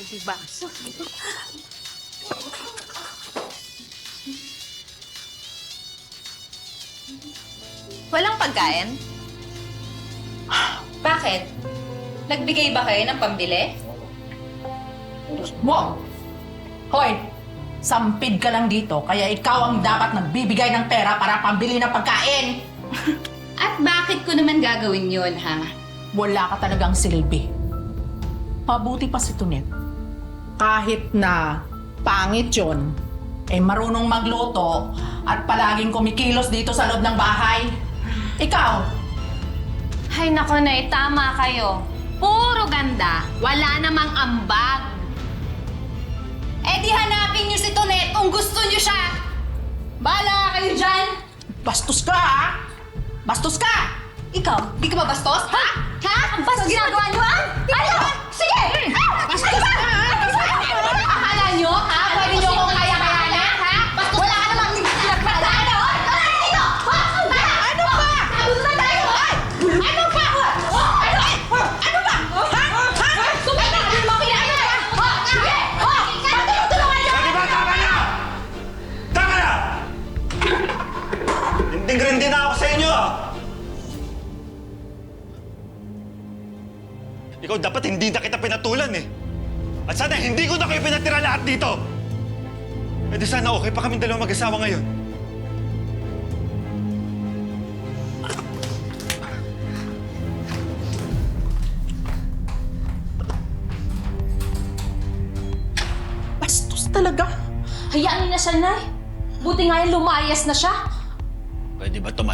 diba? Walang pagkain? Bakit? Nagbigay ba kayo ng pambili? Wow! Hoy! Sampid ka lang dito, kaya ikaw ang dapat nagbibigay ng pera para pambili ng pagkain! At bakit ko naman gagawin yun, ha? Wala ka talagang silbi. Mabuti pa si Tonet. Kahit na pangit yun, eh marunong magluto at palaging kumikilos dito sa loob ng bahay. Ikaw, Ay, nako na, tama kayo. Puro ganda. Wala namang ambag. Eh di hanapin niyo si Tonet kung gusto niyo siya. Bahala kayo dyan. bastos ka ha? Bastos ka! Ikaw, di ka ba bastos? Ha? Ha? Ang bastos ginagawa niyo, ha? Ano? Sige! Bastos ka ha? Akala niyo, ha? Pwede niyo akong kaya-kayanan, ha? Wala ka namang pinagpala. Ano? Ano ba? Ano na tayo? Ano ba? Ano ba? Ha? Sumita! Mapinayo ka! Sige! Patulungan niyo! Pwede ba? Tama na! Tama na! Hinding-rindi na ako sa inyo! Ikaw dapat hindi na kita pinatulan eh. At sana hindi ko na kayo pinatira lahat dito. E di sana okay pa kaming dalawang mag-asawa ngayon. Bastos talaga. Hayaan niyo na siya, Nay. Buti nga yung lumayas na siya. Pwede ba tumahimik?